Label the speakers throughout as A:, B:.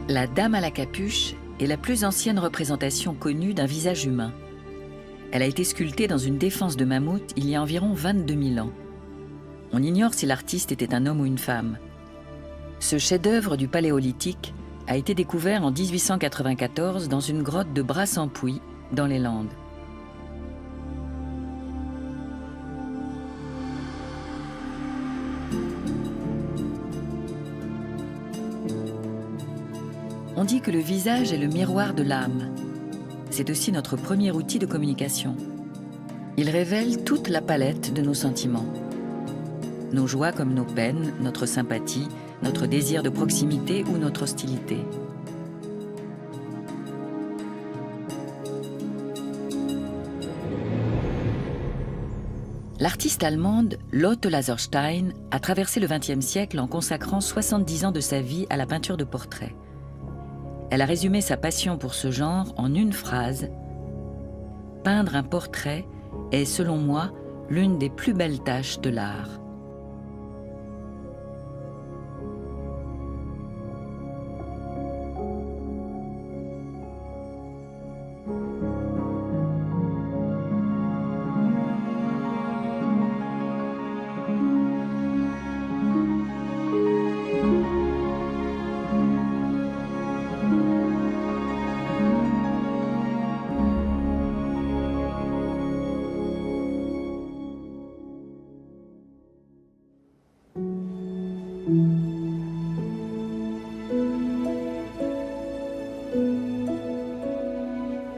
A: La Dame à la capuche est la plus ancienne représentation connue d'un visage humain. Elle a été sculptée dans une défense de mammouth il y a environ 22 000 ans. On ignore si l'artiste était un homme ou une femme. Ce chef-d'œuvre du Paléolithique a été découvert en 1894 dans une grotte de Bras-en-Puy, dans les Landes. On dit que le visage est le miroir de l'âme. C'est aussi notre premier outil de communication. Il révèle toute la palette de nos sentiments. Nos joies comme nos peines, notre sympathie, notre désir de proximité ou notre hostilité. L'artiste allemande Lotte Laserstein a traversé le XXe siècle en consacrant 70 ans de sa vie à la peinture de portraits. Elle a résumé sa passion pour ce genre en une phrase : « Peindre un portrait est, selon moi, l'une des plus belles tâches de l'art. »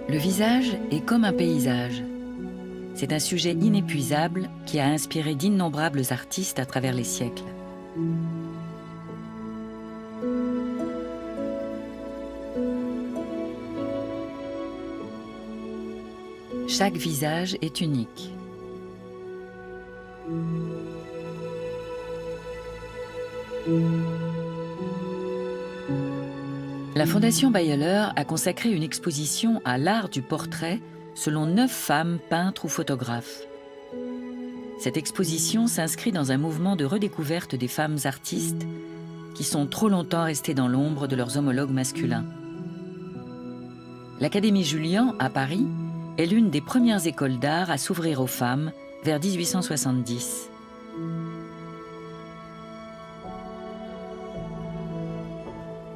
A: Le visage est comme un paysage. C'est un sujet inépuisable qui a inspiré d'innombrables artistes à travers les siècles. Chaque visage est unique. La Fondation Beyeler a consacré une exposition à l'art du portrait selon 9 femmes peintres ou photographes. Cette exposition s'inscrit dans un mouvement de redécouverte des femmes artistes qui sont trop longtemps restées dans l'ombre de leurs homologues masculins. L'Académie Julian, à Paris, est l'une des premières écoles d'art à s'ouvrir aux femmes vers 1870.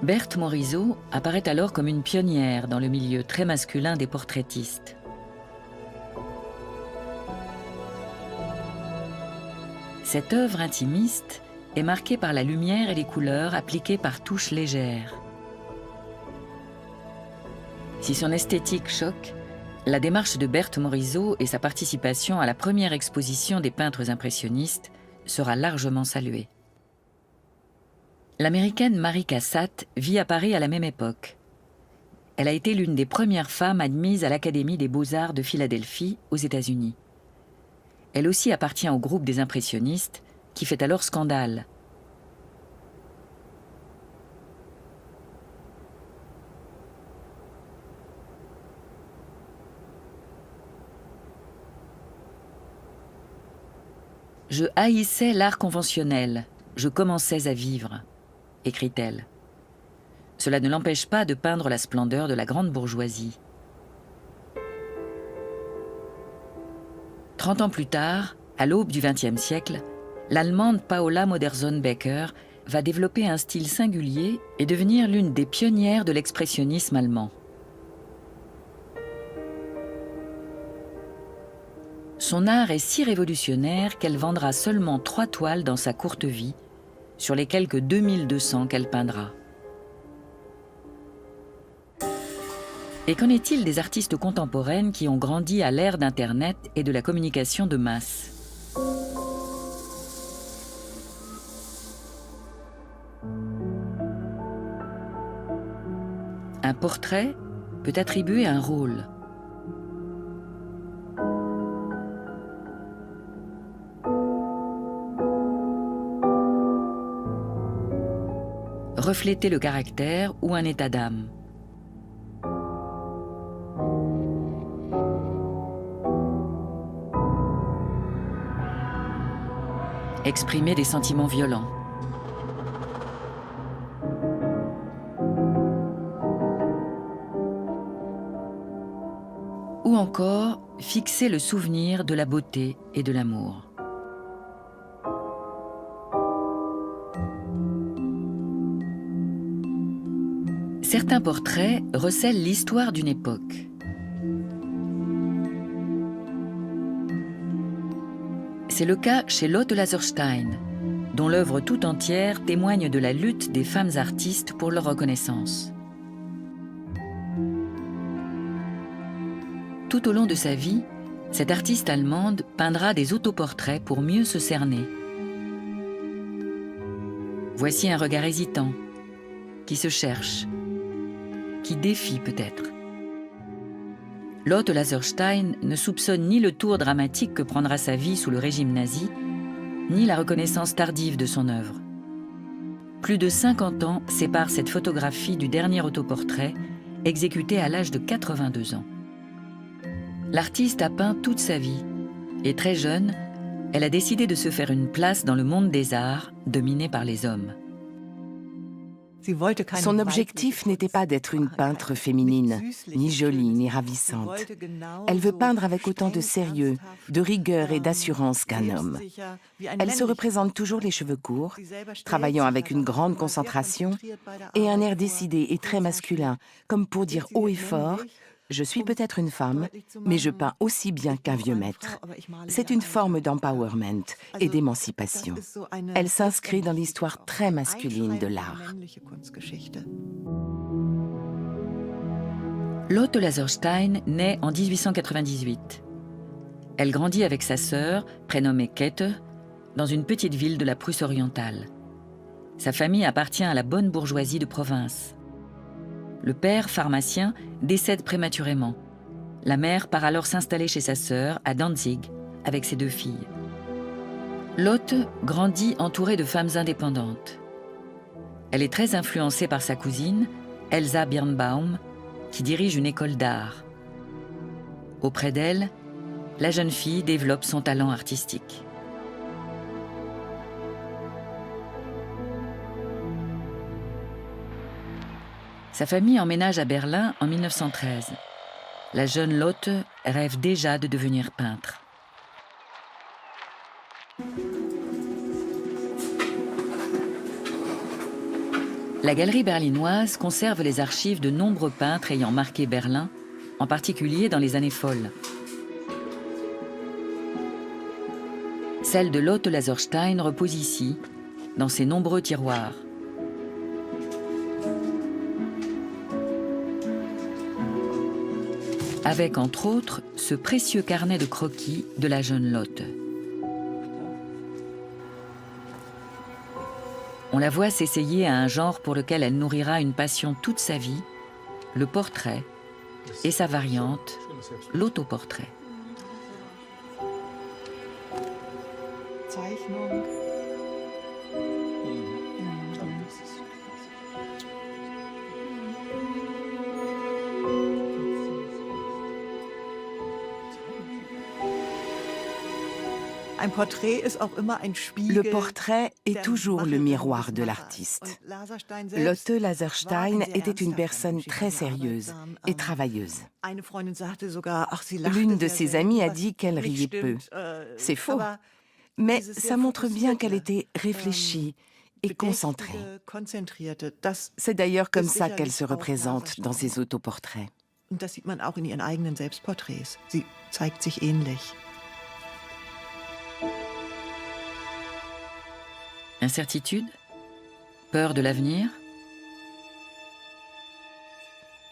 A: Berthe Morisot apparaît alors comme une pionnière dans le milieu très masculin des portraitistes. Cette œuvre intimiste est marquée par la lumière et les couleurs appliquées par touches légères. Si son esthétique choque, la démarche de Berthe Morisot et sa participation à la première exposition des peintres impressionnistes sera largement saluée. L'américaine Mary Cassatt vit à Paris à la même époque. Elle a été l'une des premières femmes admises à l'Académie des Beaux-Arts de Philadelphie, aux États-Unis. Elle aussi appartient au groupe des impressionnistes, qui fait alors scandale. « Je haïssais l'art conventionnel, je commençais à vivre », écrit-elle. Cela ne l'empêche pas de peindre la splendeur de la grande bourgeoisie. 30 ans plus tard, à l'aube du XXe siècle, l'Allemande Paola Modersohn-Becker va développer un style singulier et devenir l'une des pionnières de l'expressionnisme allemand. Son art est si révolutionnaire qu'elle vendra seulement 3 toiles dans sa courte vie, sur les quelques 2200 qu'elle peindra. Et qu'en est-il des artistes contemporaines qui ont grandi à l'ère d'Internet et de la communication de masse ? Un portrait peut attribuer un rôle. Refléter le caractère ou un état d'âme. Exprimer des sentiments violents. encore fixer le souvenir de la beauté et de l'amour. Certains portraits recèlent l'histoire d'une époque. C'est le cas chez Lotte Laserstein, dont l'œuvre tout entière témoigne de la lutte des femmes artistes pour leur reconnaissance. Tout au long de sa vie, cette artiste allemande peindra des autoportraits pour mieux se cerner. Voici un regard hésitant, qui se cherche, qui défie peut-être. Lotte Laserstein ne soupçonne ni le tour dramatique que prendra sa vie sous le régime nazi, ni la reconnaissance tardive de son œuvre. Plus de 50 ans séparent cette photographie du dernier autoportrait, exécuté à l'âge de 82 ans. L'artiste a peint toute sa vie, et très jeune, elle a décidé de se faire une place dans le monde des arts, dominé par les hommes.
B: Son objectif n'était pas d'être une peintre féminine, ni jolie, ni ravissante. Elle veut peindre avec autant de sérieux, de rigueur et d'assurance qu'un homme. Elle se représente toujours les cheveux courts, travaillant avec une grande concentration et un air décidé et très masculin, comme pour dire haut et fort: je suis peut-être une femme, mais je peins aussi bien qu'un vieux maître. C'est une forme d'empowerment et d'émancipation. Elle s'inscrit dans l'histoire très masculine de l'art.
A: Lotte Laserstein naît en 1898. Elle grandit avec sa sœur, prénommée Käthe, dans une petite ville de la Prusse orientale. Sa famille appartient à la bonne bourgeoisie de province. Le père, pharmacien, décède prématurément. La mère part alors s'installer chez sa sœur, à Danzig, avec ses 2 filles. Lotte grandit entourée de femmes indépendantes. Elle est très influencée par sa cousine, Elsa Birnbaum, qui dirige une école d'art. Auprès d'elle, la jeune fille développe son talent artistique. Sa famille emménage à Berlin en 1913. La jeune Lotte rêve déjà de devenir peintre. La galerie berlinoise conserve les archives de nombreux peintres ayant marqué Berlin, en particulier dans les années folles. Celle de Lotte Laserstein repose ici, dans ses nombreux tiroirs. Avec, entre autres, ce précieux carnet de croquis de la jeune Lotte. On la voit s'essayer à un genre pour lequel elle nourrira une passion toute sa vie, le portrait, et sa variante, l'autoportrait.
B: Le portrait est toujours le miroir de l'artiste. Lotte Laserstein était une personne très sérieuse et travailleuse. L'une de ses amies a dit qu'elle riait peu. C'est faux, mais ça montre bien qu'elle était réfléchie et concentrée. C'est d'ailleurs comme ça qu'elle se représente dans ses autoportraits.
A: Incertitude? Peur de l'avenir?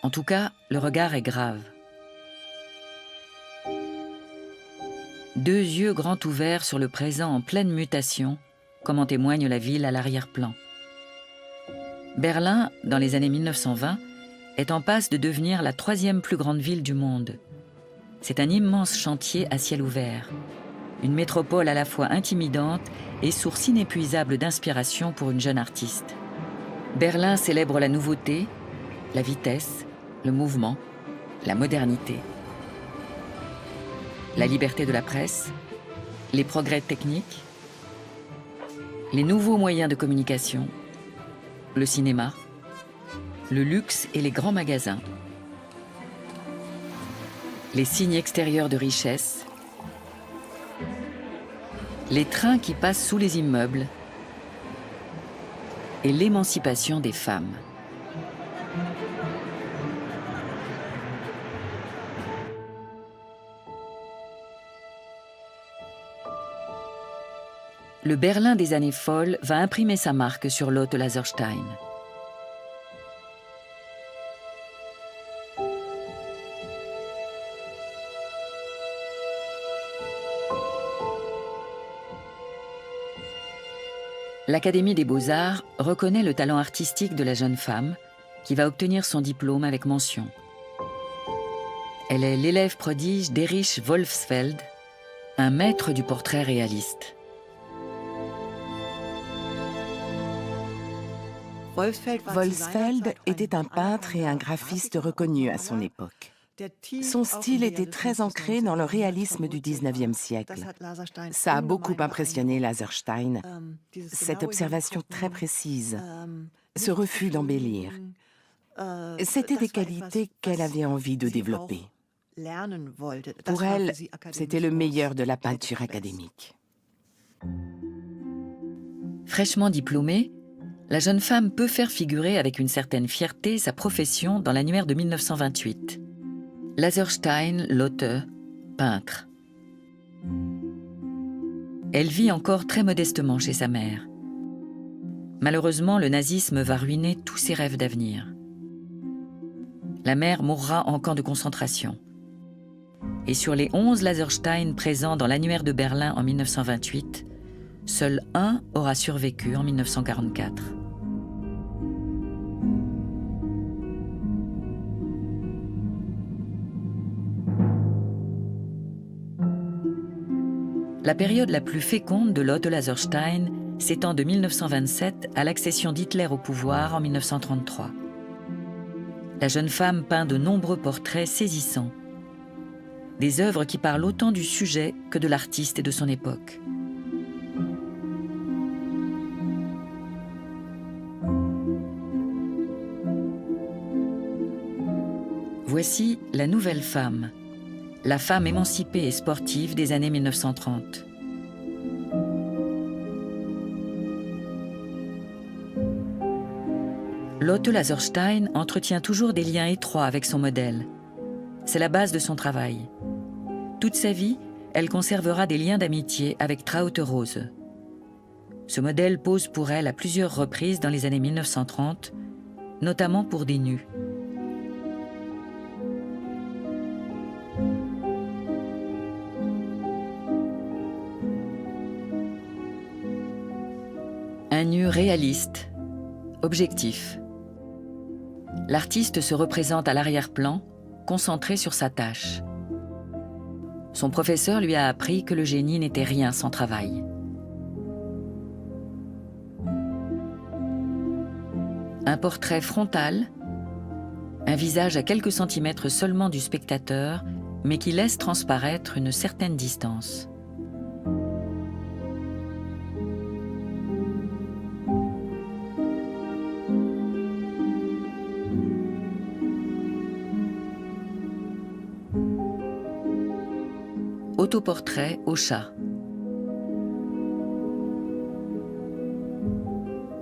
A: En tout cas, le regard est grave. 2 yeux grands ouverts sur le présent en pleine mutation, comme en témoigne la ville à l'arrière-plan. Berlin, dans les années 1920, est en passe de devenir la 3e plus grande ville du monde. C'est un immense chantier à ciel ouvert. Une métropole à la fois intimidante et source inépuisable d'inspiration pour une jeune artiste. Berlin célèbre la nouveauté, la vitesse, le mouvement, la modernité. La liberté de la presse, les progrès techniques, les nouveaux moyens de communication, le cinéma, le luxe et les grands magasins. les signes extérieurs de richesse, les trains qui passent sous les immeubles et l'émancipation des femmes. Le Berlin des années folles va imprimer sa marque sur Lotte Laserstein. L'Académie des Beaux-Arts reconnaît le talent artistique de la jeune femme qui va obtenir son diplôme avec mention. Elle est l'élève prodige d'Erich Wolfsfeld, un maître du portrait réaliste.
B: Wolfsfeld était un peintre et un graphiste reconnu à son époque. Son style était très ancré dans le réalisme du XIXe siècle. Ça a beaucoup impressionné Laserstein, cette observation très précise, ce refus d'embellir. C'était des qualités qu'elle avait envie de développer. Pour elle, c'était le meilleur de la peinture académique.
A: Fraîchement diplômée, la jeune femme peut faire figurer avec une certaine fierté sa profession dans l'annuaire de 1928. Laserstein Lotte, peintre. Elle vit encore très modestement chez sa mère. Malheureusement, le nazisme va ruiner tous ses rêves d'avenir. La mère mourra en camp de concentration. Et sur les 11 Laserstein présents dans l'annuaire de Berlin en 1928, seul un aura survécu en 1944. La période la plus féconde de Lotte Laserstein s'étend de 1927 à l'accession d'Hitler au pouvoir en 1933. La jeune femme peint de nombreux portraits saisissants, des œuvres qui parlent autant du sujet que de l'artiste et de son époque. Voici La Nouvelle Femme, la femme émancipée et sportive des années 1930. Lotte Laserstein entretient toujours des liens étroits avec son modèle. C'est la base de son travail. Toute sa vie, elle conservera des liens d'amitié avec Traute Rose. Ce modèle pose pour elle à plusieurs reprises dans les années 1930, notamment pour des nus. Un nu réaliste, objectif. L'artiste se représente à l'arrière-plan, concentré sur sa tâche. Son professeur lui a appris que le génie n'était rien sans travail. Un portrait frontal, un visage à quelques centimètres seulement du spectateur, mais qui laisse transparaître une certaine distance. Autoportrait au chat.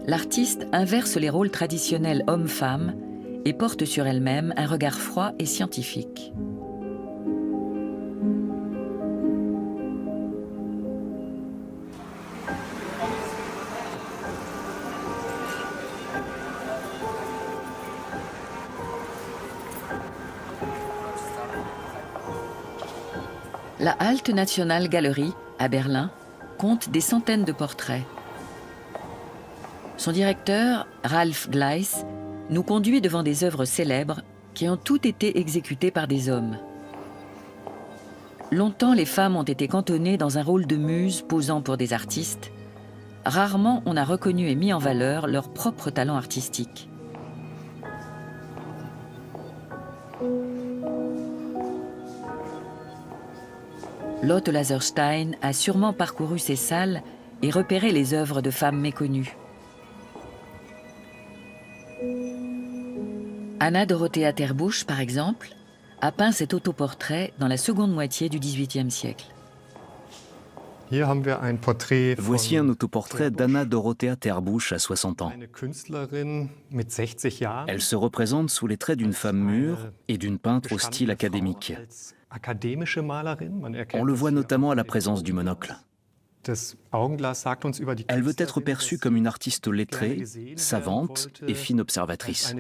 A: L'artiste inverse les rôles traditionnels homme-femme et porte sur elle-même un regard froid et scientifique. La Alte National Gallery, à Berlin, compte des centaines de portraits. Son directeur, Ralph Gleiss, nous conduit devant des œuvres célèbres qui ont toutes été exécutées par des hommes. Longtemps, les femmes ont été cantonnées dans un rôle de muse posant pour des artistes. Rarement on a reconnu et mis en valeur leur propre talent artistique. Lotte Laserstein a sûrement parcouru ces salles et repéré les œuvres de femmes méconnues. Anna Dorothea Terbusch, par exemple, a peint cet autoportrait dans la seconde moitié du XVIIIe siècle.
C: Voici un autoportrait d'Anna Dorothea Terbusch à 60 ans. Elle se représente sous les traits d'une femme mûre et d'une peintre au style académique. On le voit notamment à la présence du monocle. Elle veut être perçue comme une artiste lettrée, savante et fine observatrice.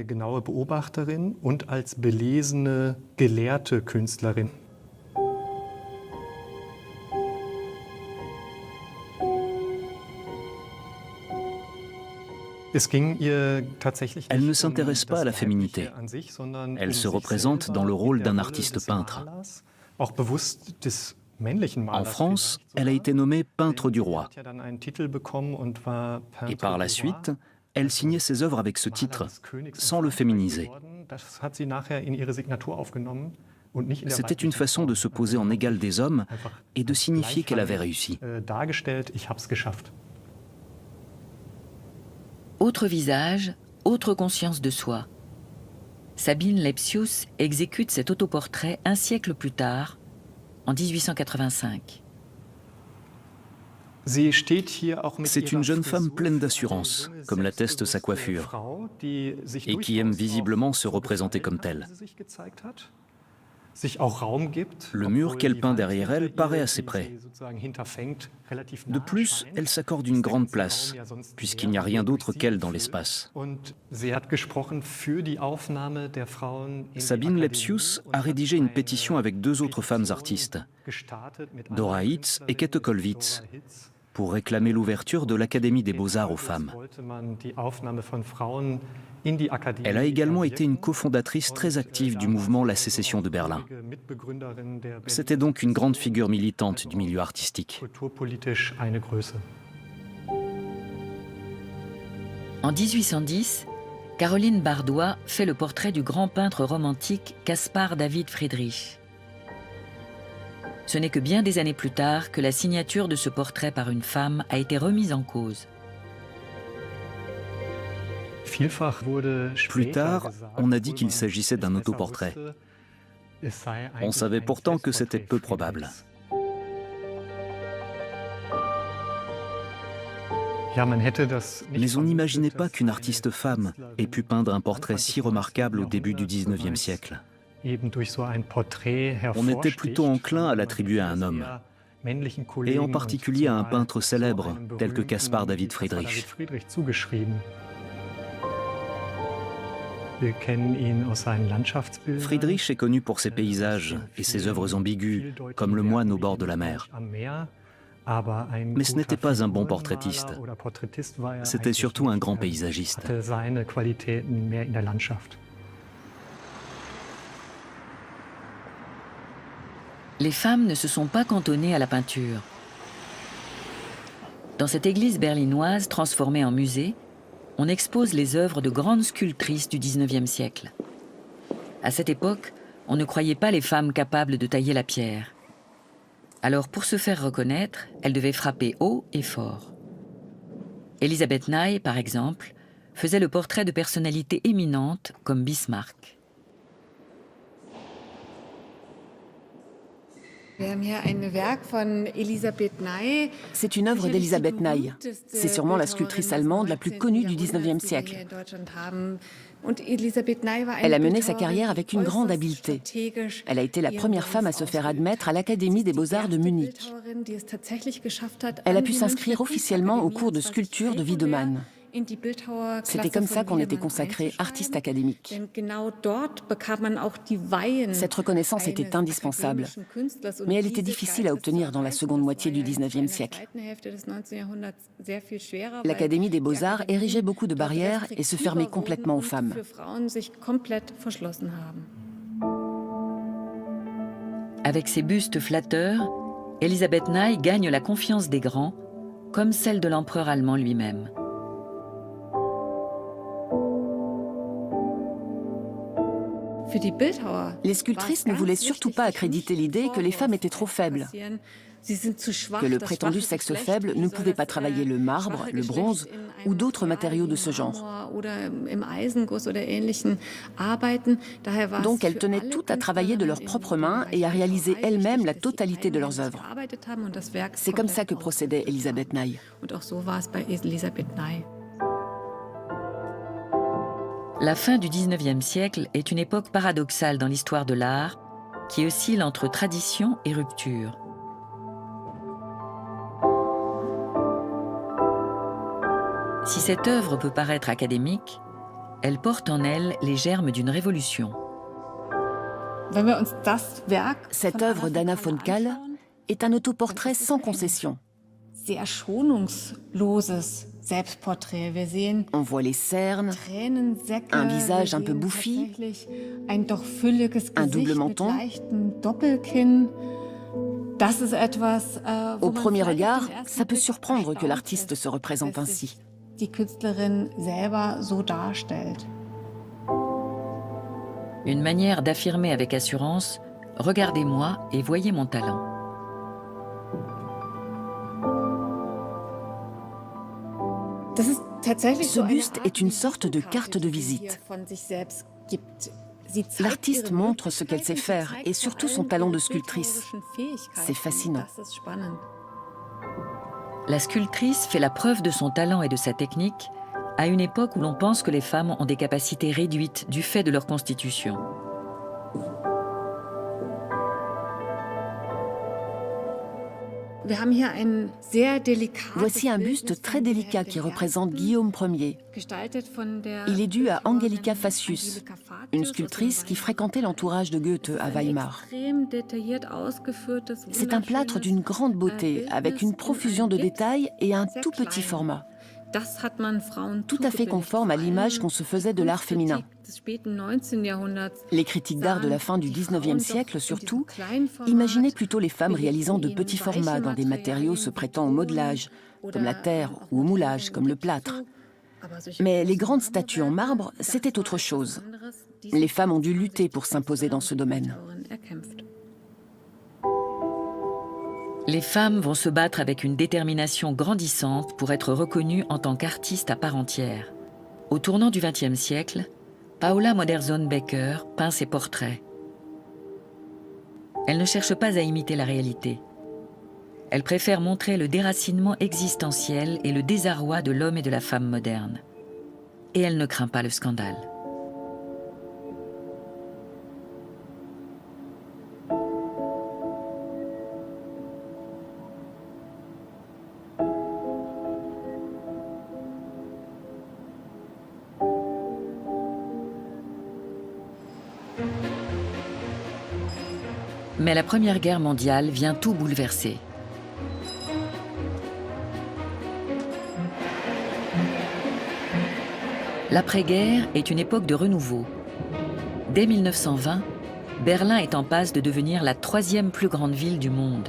C: Elle ne s'intéresse pas à la féminité. Elle se représente dans le rôle d'un artiste peintre. En France, elle a été nommée peintre du roi. Et par la suite, elle signait ses œuvres avec ce titre, sans le féminiser. C'était une façon de se poser en égale des hommes et de signifier qu'elle avait réussi.
A: Autre visage, autre conscience de soi. Sabine Lepsius exécute cet autoportrait un siècle plus tard, en 1885.
C: C'est une jeune femme pleine d'assurance, comme l'atteste sa coiffure, et qui aime visiblement se représenter comme telle. Le mur qu'elle peint derrière elle paraît assez près. De plus, elle s'accorde une grande place, puisqu'il n'y a rien d'autre qu'elle dans l'espace. Sabine Lepsius a rédigé une pétition avec deux autres femmes artistes, Dora Hitz et Käthe Kollwitz, pour réclamer l'ouverture de l'Académie des Beaux-Arts aux femmes. Elle a également été une cofondatrice très active du mouvement La Sécession de Berlin. C'était donc une grande figure militante du milieu artistique.
A: En 1810, Caroline Bardois fait le portrait du grand peintre romantique Caspar David Friedrich. Ce n'est que bien des années plus tard que la signature de ce portrait par une femme a été remise en cause.
C: Plus tard, on a dit qu'il s'agissait d'un autoportrait. On savait pourtant que c'était peu probable. Mais on n'imaginait pas qu'une artiste femme ait pu peindre un portrait si remarquable au début du XIXe siècle. On était plutôt enclin à l'attribuer à un homme, et en particulier à un peintre célèbre tel que Caspar David Friedrich. Friedrich est connu pour ses paysages et ses œuvres ambiguës, comme Le moine au bord de la mer. Mais ce n'était pas un bon portraitiste. C'était surtout un grand paysagiste.
A: Les femmes ne se sont pas cantonnées à la peinture. Dans cette église berlinoise transformée en musée, on expose les œuvres de grandes sculptrices du XIXe siècle. À cette époque, on ne croyait pas les femmes capables de tailler la pierre. Alors, pour se faire reconnaître, elles devaient frapper haut et fort. Elisabeth Ney, par exemple, faisait le portrait de personnalités éminentes comme Bismarck.
D: C'est une œuvre d'Elisabeth Ney. C'est sûrement la sculptrice allemande la plus connue du XIXe siècle. Elle a mené sa carrière avec une grande habileté. Elle a été la première femme à se faire admettre à l'Académie des Beaux-Arts de Munich. Elle a pu s'inscrire officiellement au cours de sculpture de Wiedemann. C'était comme ça qu'on était consacré artiste académique. Cette reconnaissance était indispensable, mais elle était difficile à obtenir dans la seconde moitié du XIXe siècle. L'Académie des Beaux-Arts érigeait beaucoup de barrières et se fermait complètement aux femmes.
A: Avec ses bustes flatteurs, Elisabeth Ney gagne la confiance des grands, comme celle de l'empereur allemand lui-même.
D: Les sculptrices ne voulaient surtout pas accréditer l'idée que les femmes étaient trop faibles, que le prétendu sexe faible ne pouvait pas travailler le marbre, le bronze ou d'autres matériaux de ce genre. Donc elles tenaient toutes à travailler de leurs propres mains et à réaliser elles-mêmes la totalité de leurs œuvres. C'est comme ça que procédait Elisabeth Ney.
A: La fin du XIXe siècle est une époque paradoxale dans l'histoire de l'art qui oscille entre tradition et rupture. Si cette œuvre peut paraître académique, elle porte en elle les germes d'une révolution.
D: Cette œuvre d'Anna von Kahl est un autoportrait sans concession. On voit les cernes, un visage un peu bouffi, un double menton. Au premier regard, ça peut surprendre que l'artiste se représente ainsi.
A: Une manière d'affirmer avec assurance « Regardez-moi et voyez mon talent ».
D: Ce buste est une sorte de carte de visite. L'artiste montre ce qu'elle sait faire et surtout son talent de sculptrice. C'est fascinant.
A: La sculptrice fait la preuve de son talent et de sa technique à une époque où l'on pense que les femmes ont des capacités réduites du fait de leur constitution.
D: Voici un buste très délicat qui représente Guillaume Ier. Il est dû à Angelika Facius, une sculptrice qui fréquentait l'entourage de Goethe à Weimar. C'est un plâtre d'une grande beauté, avec une profusion de détails et un tout petit format. Tout à fait conforme à l'image qu'on se faisait de l'art féminin. Les critiques d'art de la fin du XIXe siècle, surtout, imaginaient plutôt les femmes réalisant de petits formats dans des matériaux se prêtant au modelage, comme la terre, ou au moulage, comme le plâtre. Mais les grandes statues en marbre, c'était autre chose. Les femmes ont dû lutter pour s'imposer dans ce domaine.
A: Les femmes vont se battre avec une détermination grandissante pour être reconnues en tant qu'artistes à part entière. Au tournant du XXe siècle, Paula Modersohn-Becker peint ses portraits. Elle ne cherche pas à imiter la réalité. Elle préfère montrer le déracinement existentiel et le désarroi de l'homme et de la femme moderne. Et elle ne craint pas le scandale. Mais la Première Guerre mondiale vient tout bouleverser. L'après-guerre est une époque de renouveau. Dès 1920, Berlin est en passe de devenir la 3e plus grande ville du monde.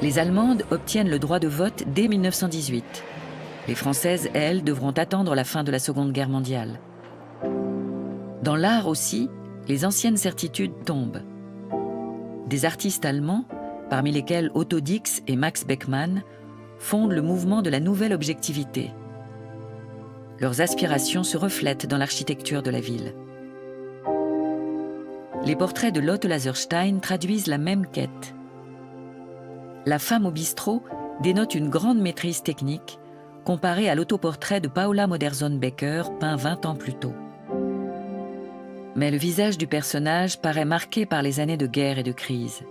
A: Les Allemandes obtiennent le droit de vote dès 1918. Les Françaises, elles, devront attendre la fin de la Seconde Guerre mondiale. Dans l'art aussi, les anciennes certitudes tombent. Des artistes allemands, parmi lesquels Otto Dix et Max Beckmann, fondent le mouvement de la nouvelle objectivité. Leurs aspirations se reflètent dans l'architecture de la ville. Les portraits de Lotte Laserstein traduisent la même quête. La femme au bistrot dénote une grande maîtrise technique comparée à l'autoportrait de Paula Modersohn-Becker peint 20 ans plus tôt. Mais le visage du personnage paraît marqué par les années de guerre et de crise.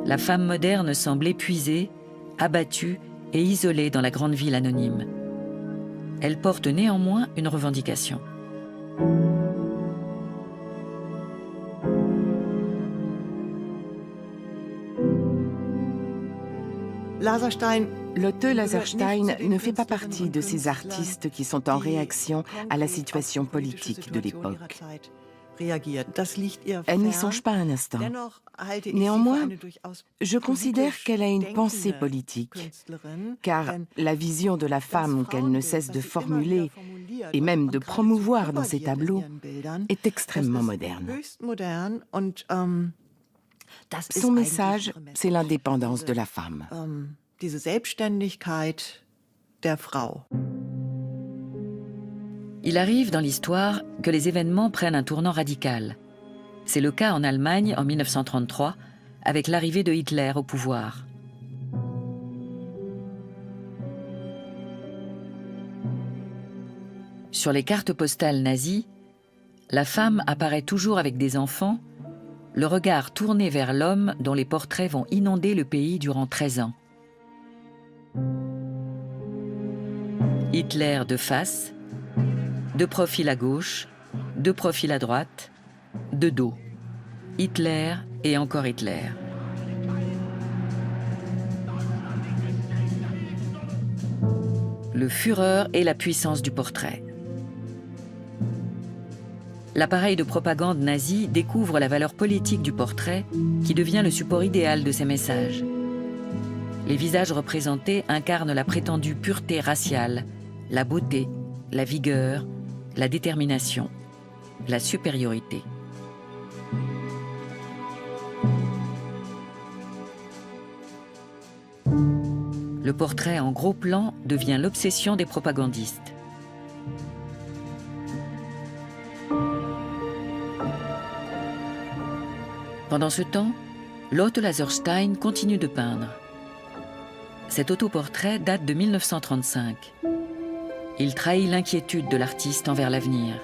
A: La femme moderne semble épuisée, abattue et isolée dans la grande ville anonyme. Elle porte néanmoins une revendication.
B: Lotte Laserstein ne fait pas partie de ces artistes qui sont en réaction à la situation politique de l'époque. Elle n'y songe pas un instant. Néanmoins, je considère qu'elle a une pensée politique, car la vision de la femme qu'elle ne cesse de formuler et même de promouvoir dans ses tableaux est extrêmement moderne. Son message, c'est l'indépendance de la femme.
A: Il arrive dans l'histoire que les événements prennent un tournant radical. C'est le cas en Allemagne en 1933, avec l'arrivée de Hitler au pouvoir. Sur les cartes postales nazies, la femme apparaît toujours avec des enfants, le regard tourné vers l'homme dont les portraits vont inonder le pays durant 13 ans. Hitler de face, de profil à gauche, de profil à droite, de dos. Hitler et encore Hitler. Le Führer et la puissance du portrait. L'appareil de propagande nazi découvre la valeur politique du portrait qui devient le support idéal de ses messages. Les visages représentés incarnent la prétendue pureté raciale, la beauté, la vigueur, la détermination, la supériorité. Le portrait en gros plan devient l'obsession des propagandistes. Pendant ce temps, Lotte Laserstein continue de peindre. Cet autoportrait date de 1935. Il trahit l'inquiétude de l'artiste envers l'avenir.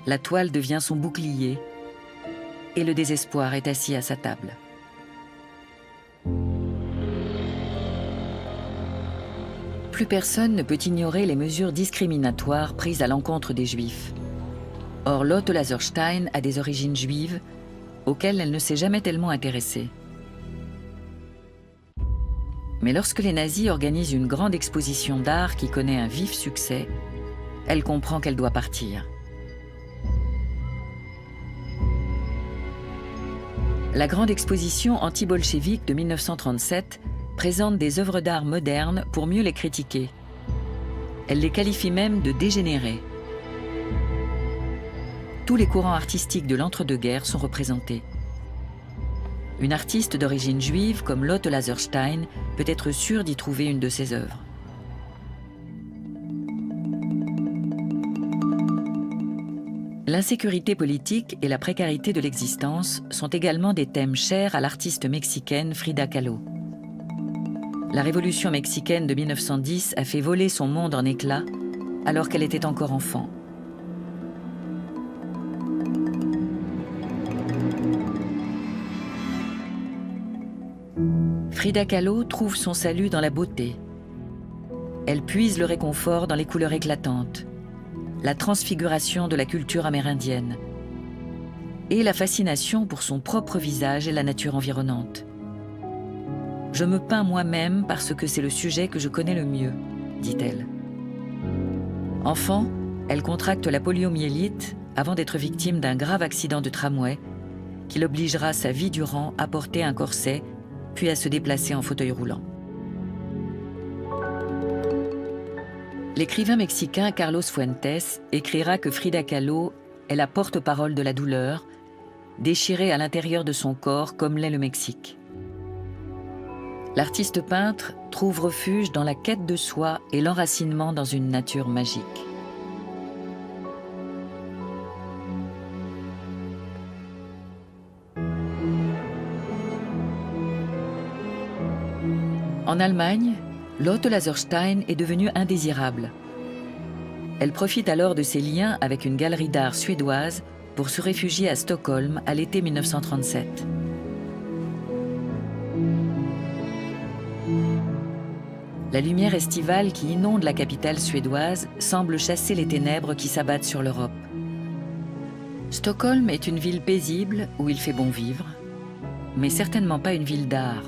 A: La toile devient son bouclier et le désespoir est assis à sa table. Plus personne ne peut ignorer les mesures discriminatoires prises à l'encontre des Juifs. Or, Lotte Laserstein a des origines juives auxquelles elle ne s'est jamais tellement intéressée. Mais lorsque les nazis organisent une grande exposition d'art qui connaît un vif succès, elle comprend qu'elle doit partir. La grande exposition anti-bolchevique de 1937 présente des œuvres d'art modernes pour mieux les critiquer. Elle les qualifie même de dégénérées. Tous les courants artistiques de l'entre-deux-guerres sont représentés. Une artiste d'origine juive comme Lotte Laserstein peut être sûre d'y trouver une de ses œuvres. L'insécurité politique et la précarité de l'existence sont également des thèmes chers à l'artiste mexicaine Frida Kahlo. La révolution mexicaine de 1910 a fait voler son monde en éclats alors qu'elle était encore enfant. Frida Kahlo trouve son salut dans la beauté. Elle puise le réconfort dans les couleurs éclatantes, la transfiguration de la culture amérindienne et la fascination pour son propre visage et la nature environnante. « Je me peins moi-même parce que c'est le sujet que je connais le mieux », dit-elle. Enfant, elle contracte la poliomyélite avant d'être victime d'un grave accident de tramway qui l'obligera sa vie durant à porter un corset puis à se déplacer en fauteuil roulant. L'écrivain mexicain Carlos Fuentes écrira que Frida Kahlo est la porte-parole de la douleur, déchirée à l'intérieur de son corps comme l'est le Mexique. L'artiste peintre trouve refuge dans la quête de soi et l'enracinement dans une nature magique. En Allemagne, Lotte Laserstein est devenue indésirable. Elle profite alors de ses liens avec une galerie d'art suédoise pour se réfugier à Stockholm à l'été 1937. La lumière estivale qui inonde la capitale suédoise semble chasser les ténèbres qui s'abattent sur l'Europe. Stockholm est une ville paisible où il fait bon vivre, mais certainement pas une ville d'art.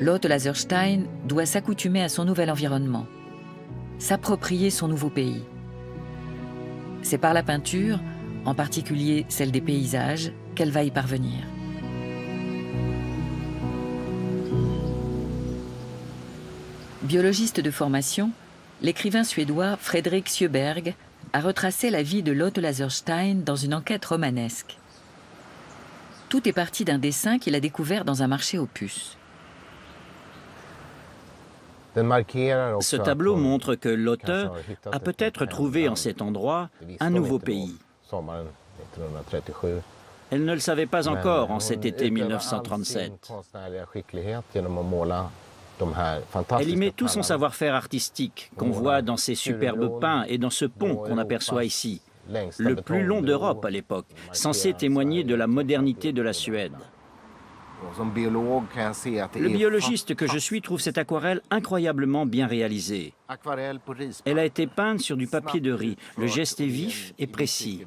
A: Lotte Laserstein doit s'accoutumer à son nouvel environnement, s'approprier son nouveau pays. C'est par la peinture, en particulier celle des paysages, qu'elle va y parvenir. Biologiste de formation, l'écrivain suédois Fredrik Sjöberg a retracé la vie de Lotte Laserstein dans une enquête romanesque. Tout est parti d'un dessin qu'il a découvert dans un marché aux puces.
E: Ce tableau montre que l'auteur a peut-être trouvé en cet endroit un nouveau pays. Elle ne le savait pas encore en cet été 1937. Elle y met tout son savoir-faire artistique qu'on voit dans ces superbes pins et dans ce pont qu'on aperçoit ici, le plus long d'Europe à l'époque, censé témoigner de la modernité de la Suède. Le biologiste que je suis trouve cette aquarelle incroyablement bien réalisée. Elle a été peinte sur du papier de riz. Le geste est vif et précis.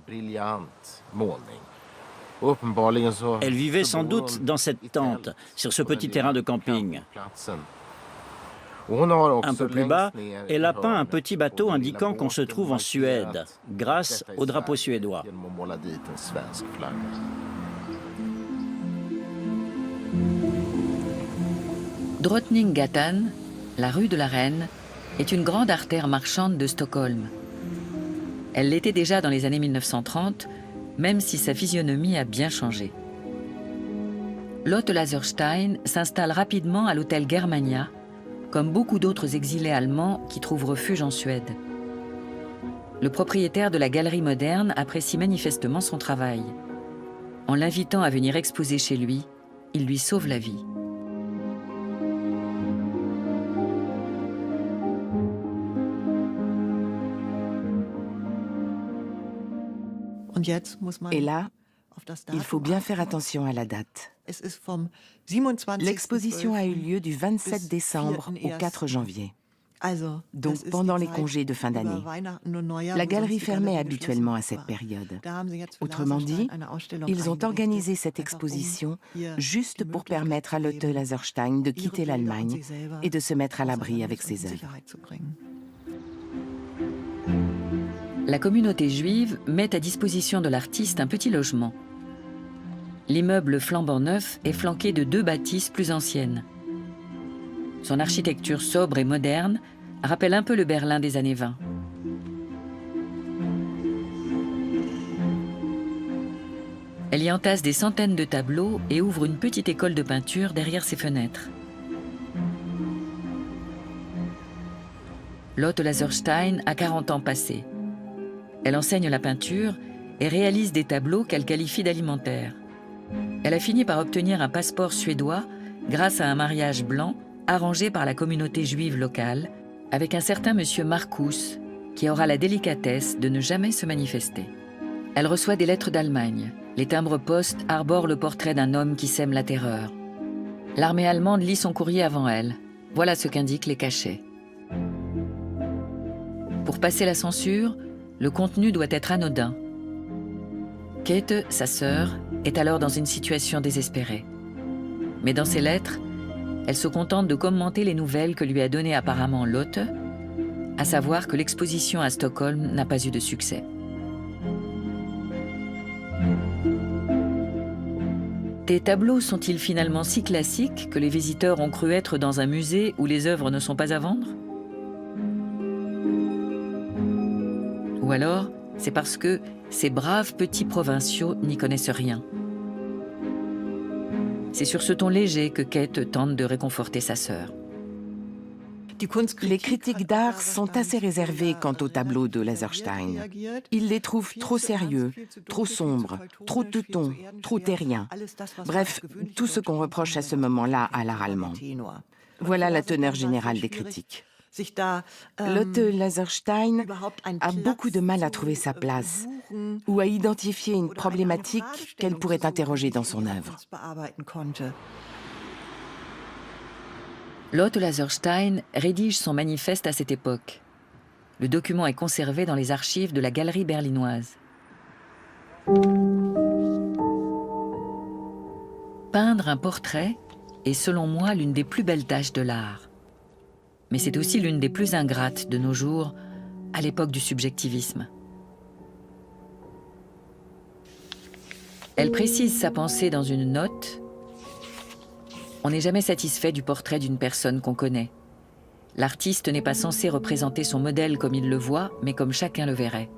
E: Elle vivait sans doute dans cette tente, sur ce petit terrain de camping. Un peu plus bas, elle a peint un petit bateau indiquant qu'on se trouve en Suède, grâce au drapeau suédois.
A: Drottninggatan, la rue de la Reine, est une grande artère marchande de Stockholm. Elle l'était déjà dans les années 1930, même si sa physionomie a bien changé. Lotte Laserstein s'installe rapidement à l'hôtel Germania, comme beaucoup d'autres exilés allemands qui trouvent refuge en Suède. Le propriétaire de la galerie moderne apprécie manifestement son travail. En l'invitant à venir exposer chez lui, il lui sauve la vie.
B: Et là, il faut bien faire attention à la date. L'exposition a eu lieu du 27 décembre au 4 janvier, donc pendant les congés de fin d'année. La galerie fermait habituellement à cette période. Autrement dit, ils ont organisé cette exposition juste pour permettre à Lotte Laserstein de quitter l'Allemagne et de se mettre à l'abri avec ses œuvres.
A: La communauté juive met à disposition de l'artiste un petit logement. L'immeuble flambant neuf est flanqué de 2 bâtisses plus anciennes. Son architecture sobre et moderne rappelle un peu le Berlin des années 20. Elle y entasse des centaines de tableaux et ouvre une petite école de peinture derrière ses fenêtres. Lotte Laserstein a 40 ans passés. Elle enseigne la peinture et réalise des tableaux qu'elle qualifie d'alimentaires. Elle a fini par obtenir un passeport suédois grâce à un mariage blanc arrangé par la communauté juive locale avec un certain monsieur Marcus qui aura la délicatesse de ne jamais se manifester. Elle reçoit des lettres d'Allemagne. Les timbres-poste arborent le portrait d'un homme qui sème la terreur. L'armée allemande lit son courrier avant elle. Voilà ce qu'indiquent les cachets. Pour passer la censure, le contenu doit être anodin. Käthe, sa sœur, est alors dans une situation désespérée. Mais dans ses lettres, elle se contente de commenter les nouvelles que lui a données apparemment Lotte, à savoir que l'exposition à Stockholm n'a pas eu de succès. Tes tableaux sont-ils finalement si classiques que les visiteurs ont cru être dans un musée où les œuvres ne sont pas à vendre ? Ou alors, c'est parce que ces braves petits provinciaux n'y connaissent rien. C'est sur ce ton léger que Käthe tente de réconforter sa sœur.
B: Les critiques d'art sont assez réservés quant aux tableaux de Laserstein. Ils les trouvent trop sérieux, trop sombres, trop teutons, trop terriens. Bref, tout ce qu'on reproche à ce moment-là à l'art allemand. Voilà la teneur générale des critiques. Lotte Laserstein a beaucoup de mal à trouver sa place ou à identifier une problématique qu'elle pourrait interroger dans son œuvre.
A: Lotte Laserstein rédige son manifeste à cette époque. Le document est conservé dans les archives de la galerie berlinoise. Peindre un portrait, est selon moi l'une des plus belles tâches de l'art. Mais c'est aussi l'une des plus ingrates de nos jours, à l'époque du subjectivisme. Elle précise sa pensée dans une note. On n'est jamais satisfait du portrait d'une personne qu'on connaît. L'artiste n'est pas censé représenter son modèle comme il le voit, mais comme chacun le verrait.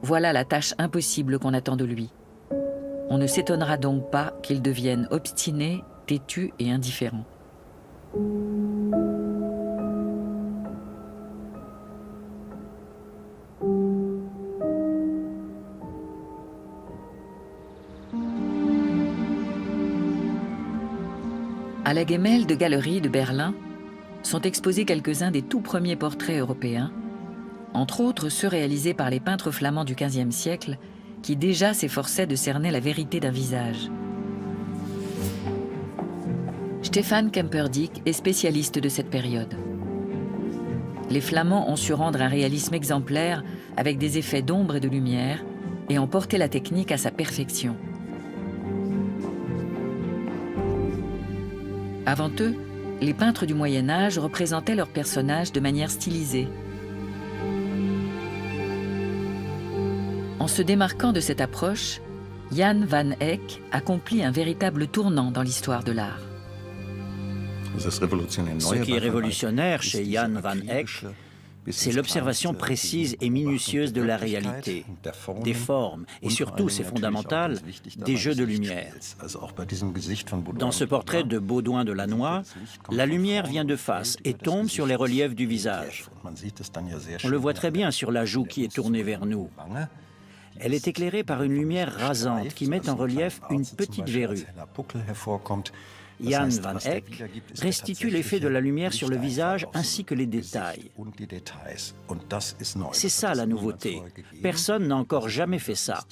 A: Voilà la tâche impossible qu'on attend de lui. On ne s'étonnera donc pas qu'il devienne obstiné, têtu et indifférent. À la Gemälde Galerie de Berlin sont exposés quelques-uns des tout premiers portraits européens, entre autres ceux réalisés par les peintres flamands du XVe siècle qui déjà s'efforçaient de cerner la vérité d'un visage. Stefan Kemperdick est spécialiste de cette période. Les Flamands ont su rendre un réalisme exemplaire avec des effets d'ombre et de lumière et ont porté la technique à sa perfection. Avant eux, les peintres du Moyen Âge représentaient leurs personnages de manière stylisée. En se démarquant de cette approche, Jan van Eyck accomplit un véritable tournant dans l'histoire de l'art.
E: Ce qui est révolutionnaire chez Jan van Eyck, c'est l'observation précise et minutieuse de la réalité, des formes et surtout, c'est fondamental, des jeux de lumière. Dans ce portrait de Baudouin de Lannoy, la lumière vient de face et tombe sur les reliefs du visage. On le voit très bien sur la joue qui est tournée vers nous. Elle est éclairée par une lumière rasante qui met en relief une petite verrue. Jan van Eyck restitue l'effet de la lumière sur le visage ainsi que les détails. C'est ça la nouveauté. Personne n'a encore jamais fait ça.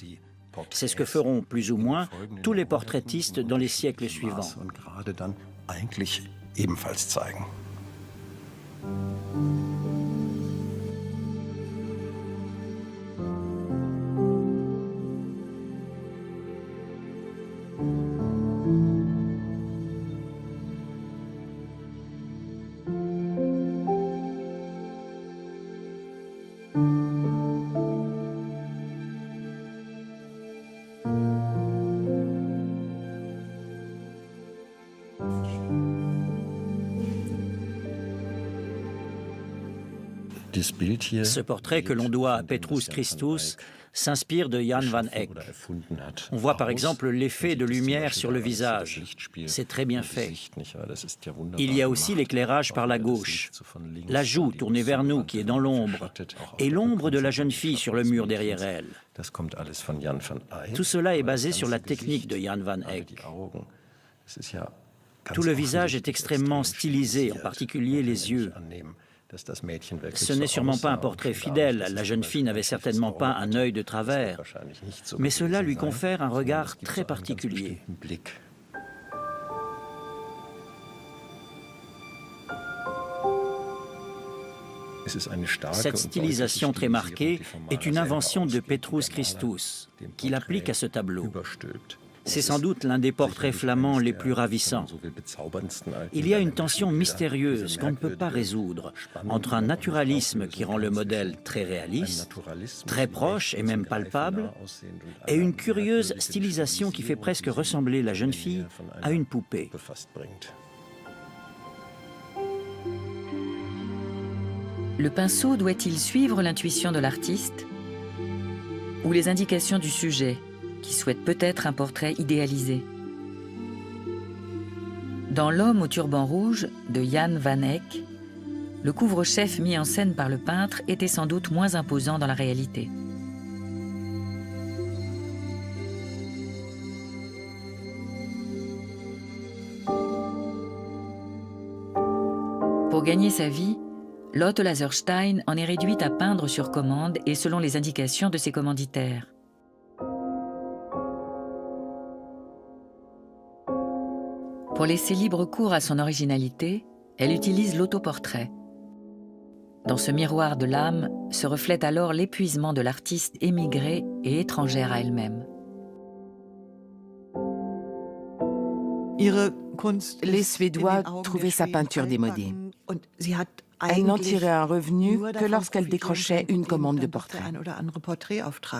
E: C'est ce que feront plus ou moins tous les portraitistes dans les siècles suivants. Ce portrait que l'on doit à Petrus Christus s'inspire de Jan van Eyck. On voit par exemple l'effet de lumière sur le visage. C'est très bien fait. Il y a aussi l'éclairage par la gauche, la joue tournée vers nous qui est dans l'ombre, et l'ombre de la jeune fille sur le mur derrière elle. Tout cela est basé sur la technique de Jan van Eyck. Tout le visage est extrêmement stylisé, en particulier les yeux. Ce n'est sûrement pas un portrait fidèle, la jeune fille n'avait certainement pas un œil de travers, mais cela lui confère un regard très particulier. Cette stylisation très marquée est une invention de Petrus Christus, qu'il applique à ce tableau. C'est sans doute l'un des portraits flamands les plus ravissants. Il y a une tension mystérieuse qu'on ne peut pas résoudre entre un naturalisme qui rend le modèle très réaliste, très proche et même palpable, et une curieuse stylisation qui fait presque ressembler la jeune fille à une poupée.
A: Le pinceau doit-il suivre l'intuition de l'artiste ou les indications du sujet qui souhaite peut-être un portrait idéalisé? Dans L'homme au turban rouge de Jan van Eyck, le couvre-chef mis en scène par le peintre était sans doute moins imposant dans la réalité. Pour gagner sa vie, Lotte Laserstein en est réduite à peindre sur commande et selon les indications de ses commanditaires. Pour laisser libre cours à son originalité, elle utilise l'autoportrait. Dans ce miroir de l'âme se reflète alors l'épuisement de l'artiste émigrée et étrangère à elle-même.
B: Les Suédois trouvaient sa peinture démodée. Elle n'en tirait un revenu que lorsqu'elle décrochait une commande de portrait.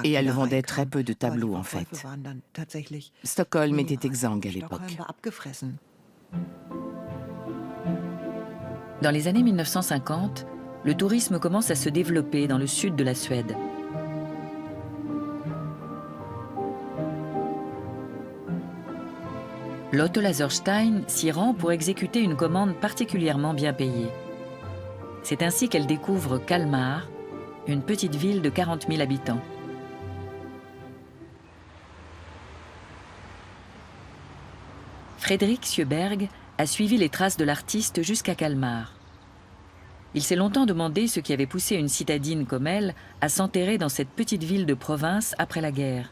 B: Et elle vendait très peu de tableaux, en fait. Stockholm était exsangue à l'époque.
A: Dans les années 1950, le tourisme commence à se développer dans le sud de la Suède. Lotte Laserstein s'y rend pour exécuter une commande particulièrement bien payée. C'est ainsi qu'elle découvre Kalmar, une petite ville de 40 000 habitants. Fredrik Sjöberg a suivi les traces de l'artiste jusqu'à Kalmar. Il s'est longtemps demandé ce qui avait poussé une citadine comme elle à s'enterrer dans cette petite ville de province après la guerre.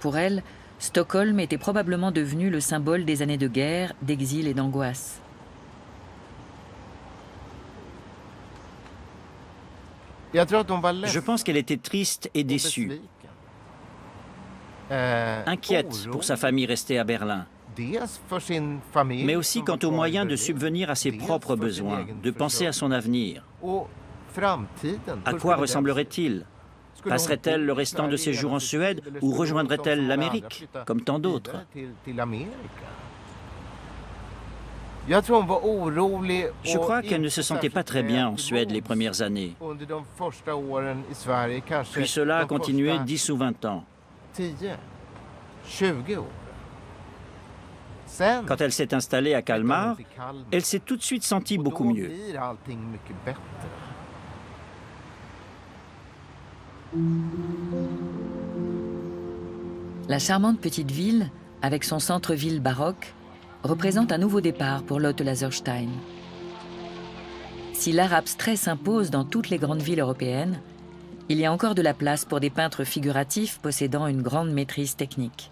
A: Pour elle, Stockholm était probablement devenu le symbole des années de guerre, d'exil et d'angoisse.
E: Je pense qu'elle était triste et déçue, inquiète pour sa famille restée à Berlin, mais aussi quant aux moyens de subvenir à ses propres besoins, de penser à son avenir. À quoi ressemblerait-il ? Passerait-elle le restant de ses jours en Suède ou rejoindrait-elle l'Amérique, comme tant d'autres ? Je crois qu'elle ne se sentait pas très bien en Suède les premières années. Puis cela a continué 10 ou 20 ans. Quand elle s'est installée à Kalmar, elle s'est tout de suite sentie beaucoup mieux.
A: La charmante petite ville, avec son centre-ville baroque, représente un nouveau départ pour Lotte Laserstein. Si l'art abstrait s'impose dans toutes les grandes villes européennes, il y a encore de la place pour des peintres figuratifs possédant une grande maîtrise technique.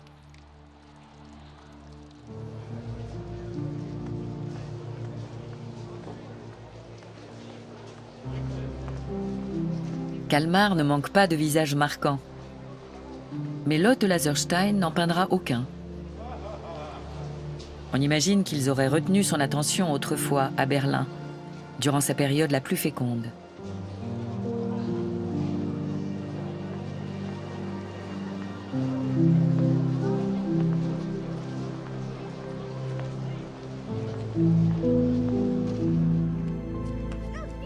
A: Kalmar ne manque pas de visages marquants. Mais Lotte Laserstein n'en peindra aucun. On imagine qu'ils auraient retenu son attention autrefois à Berlin, durant sa période la plus féconde.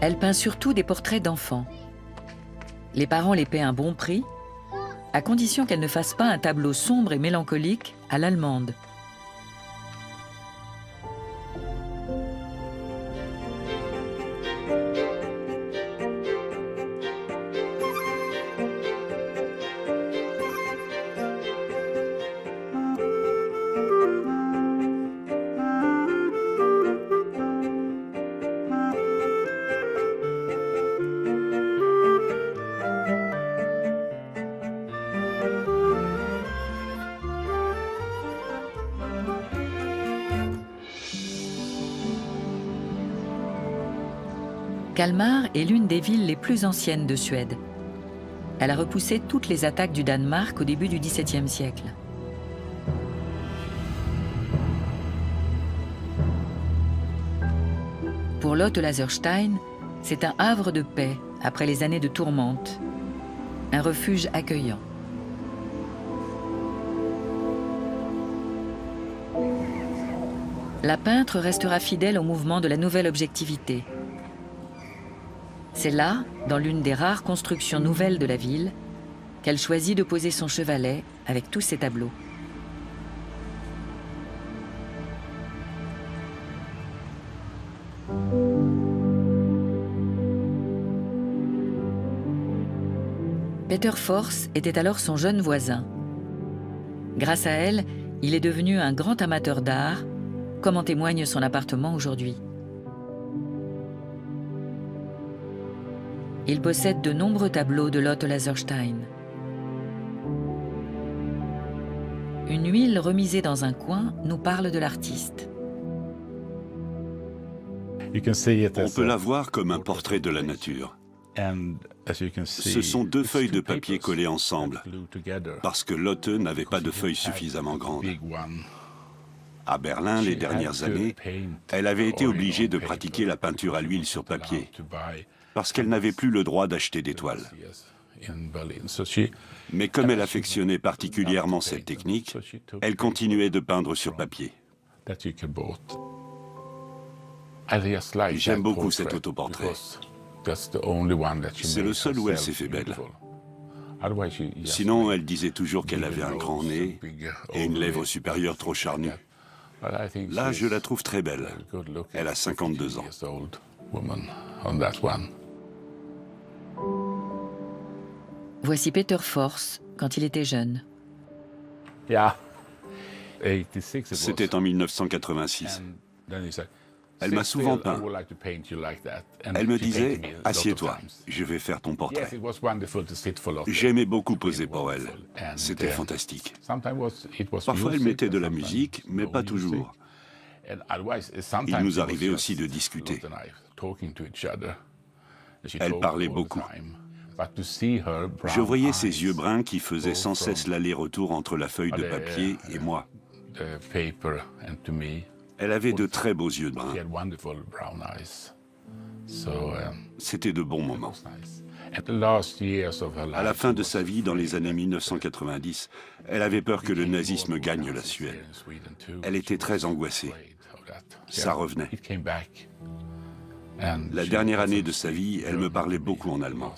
A: Elle peint surtout des portraits d'enfants. Les parents les paient un bon prix, à condition qu'elle ne fasse pas un tableau sombre et mélancolique à l'allemande. Kalmar est l'une des villes les plus anciennes de Suède. Elle a repoussé toutes les attaques du Danemark au début du XVIIe siècle. Pour Lotte Laserstein, c'est un havre de paix après les années de tourmente, un refuge accueillant. La peintre restera fidèle au mouvement de la nouvelle objectivité. C'est là, dans l'une des rares constructions nouvelles de la ville, qu'elle choisit de poser son chevalet avec tous ses tableaux. Peter Forss était alors son jeune voisin. Grâce à elle, il est devenu un grand amateur d'art, comme en témoigne son appartement aujourd'hui. Il possède de nombreux tableaux de Lotte Laserstein. Une huile remisée dans un coin nous parle de l'artiste.
F: On peut la voir comme un portrait de la nature. Ce sont deux feuilles de papier collées ensemble, parce que Lotte n'avait pas de feuilles suffisamment grandes. À Berlin, les dernières années, elle avait été obligée de pratiquer la peinture à l'huile sur papier, parce qu'elle n'avait plus le droit d'acheter des toiles. Mais comme elle affectionnait particulièrement cette technique, elle continuait de peindre sur papier. J'aime beaucoup cet autoportrait. C'est le seul où elle s'est fait belle. Sinon, elle disait toujours qu'elle avait un grand nez et une lèvre supérieure trop charnue. Là, je la trouve très belle. Elle a 52 ans.
A: Voici Peter Force quand il était jeune.
F: C'était en 1986. Elle m'a souvent peint. Elle me disait « Assieds-toi, je vais faire ton portrait ». J'aimais beaucoup poser pour elle. C'était fantastique. Parfois, elle mettait de la musique, mais pas toujours. Il nous arrivait aussi de discuter. Elle parlait beaucoup. Je voyais ses yeux bruns qui faisaient sans cesse l'aller-retour entre la feuille de papier et moi. Elle avait de très beaux yeux de brun. C'était de bons moments. À la fin de sa vie, dans les années 1990, elle avait peur que le nazisme gagne la Suède. Elle était très angoissée. Ça revenait. La dernière année de sa vie, elle me parlait beaucoup en allemand.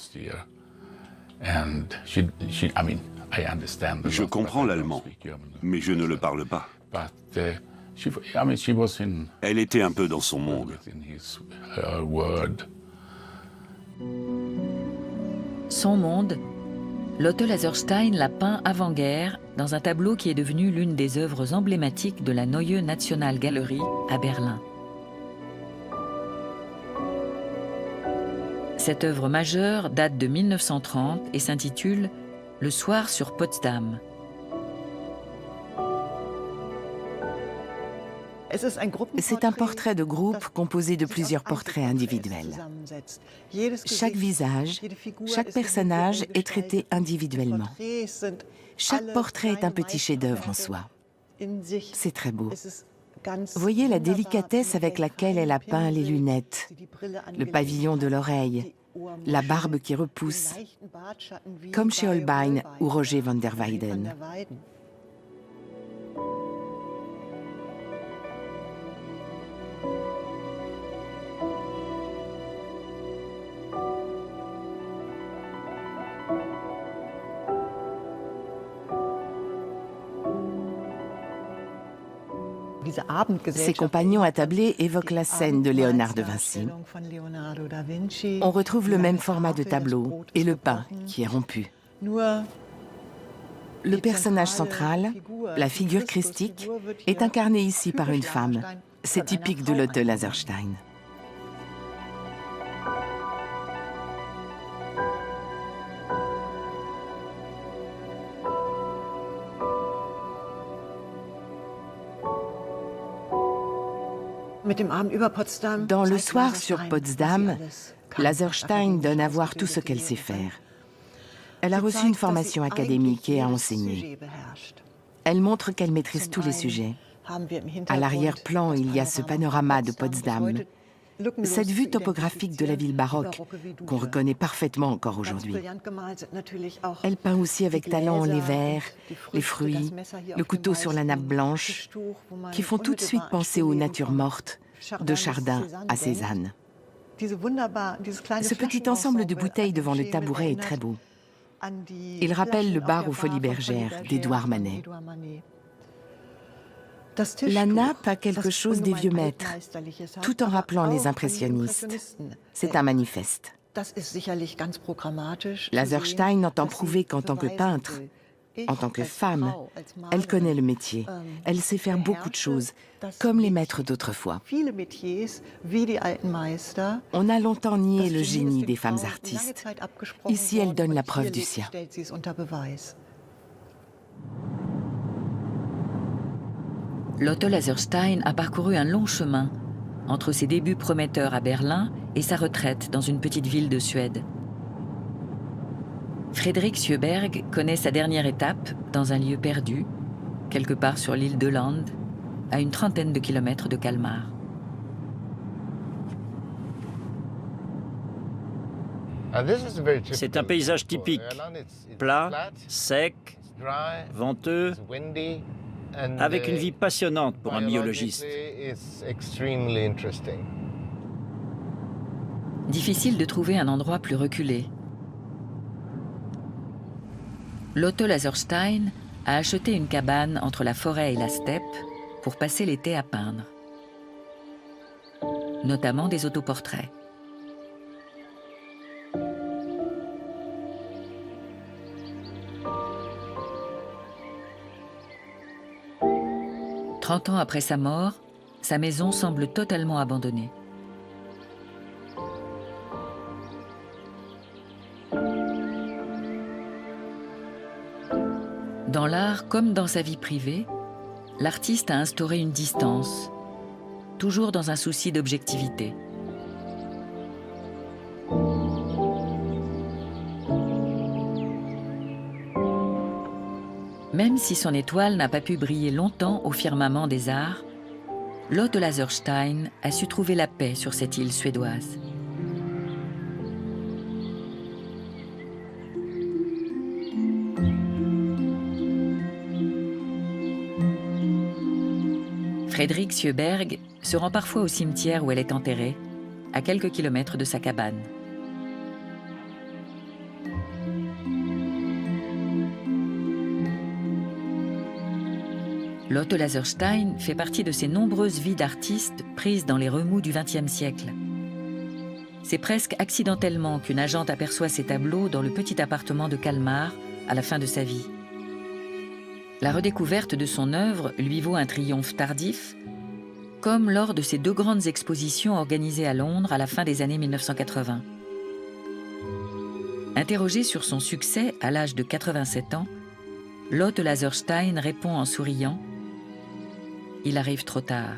F: Je comprends l'allemand, mais je ne le parle pas. Elle était un peu dans son monde.
A: Son monde, Lotte Laserstein l'a peint avant-guerre dans un tableau qui est devenu l'une des œuvres emblématiques de la Neue Nationalgalerie à Berlin. Cette œuvre majeure date de 1930 et s'intitule « Le soir sur Potsdam ».
B: C'est un portrait de groupe composé de plusieurs portraits individuels. Chaque visage, chaque personnage est traité individuellement. Chaque portrait est un petit chef-d'œuvre en soi. C'est très beau. Voyez la délicatesse avec laquelle elle a peint les lunettes, le pavillon de l'oreille, la barbe qui repousse, comme chez Holbein ou Roger van der Weyden. Ses compagnons attablés évoquent la scène de Léonard de Vinci. On retrouve le même format de tableau et le pain qui est rompu. Le personnage central, la figure christique, est incarné ici par une femme. C'est typique de Lotte Laserstein. Dans Le soir sur Potsdam, Laserstein donne à voir tout ce qu'elle sait faire. Elle a reçu une formation académique et a enseigné. Elle montre qu'elle maîtrise tous les sujets. À l'arrière-plan, il y a ce panorama de Potsdam, cette vue topographique de la ville baroque qu'on reconnaît parfaitement encore aujourd'hui. Elle peint aussi avec talent les vers, les fruits, le couteau sur la nappe blanche, qui font tout de suite penser aux natures mortes, de Chardin à Cézanne. Ce petit ensemble de bouteilles devant le tabouret est très beau. Il rappelle le bar aux Folies Bergères d'Édouard Manet. La nappe a quelque chose des vieux maîtres, tout en rappelant les impressionnistes. C'est un manifeste. Laserstein entend prouver qu'en tant que peintre, en tant que femme, elle connaît le métier. Elle sait faire beaucoup de choses, comme les maîtres d'autrefois. On a longtemps nié le génie des femmes artistes. Ici, elle donne la preuve du sien.
A: Lotte Laserstein a parcouru un long chemin entre ses débuts prometteurs à Berlin et sa retraite dans une petite ville de Suède. Fredrik Sjöberg connaît sa dernière étape dans un lieu perdu, quelque part sur l'île de Land, à une trentaine de kilomètres de Kalmar.
E: C'est un paysage typique, plat, sec, venteux, avec une vie passionnante pour un biologiste.
A: Difficile de trouver un endroit plus reculé. Lotte Laserstein a acheté une cabane entre la forêt et la steppe pour passer l'été à peindre, notamment des autoportraits. « 30 ans après sa mort, sa maison semble totalement abandonnée. Dans l'art comme dans sa vie privée, l'artiste a instauré une distance, toujours dans un souci d'objectivité. Même si son étoile n'a pas pu briller longtemps au firmament des arts, Lotte Laserstein a su trouver la paix sur cette île suédoise. Fredrik Sjöberg se rend parfois au cimetière où elle est enterrée, à quelques kilomètres de sa cabane. Lotte Laserstein fait partie de ces nombreuses vies d'artistes prises dans les remous du XXe siècle. C'est presque accidentellement qu'une agente aperçoit ses tableaux dans le petit appartement de Kalmar à la fin de sa vie. La redécouverte de son œuvre lui vaut un triomphe tardif, comme lors de ses 2 grandes expositions organisées à Londres à la fin des années 1980. Interrogée sur son succès à l'âge de 87 ans, Lotte Laserstein répond en souriant « Il arrive trop tard ».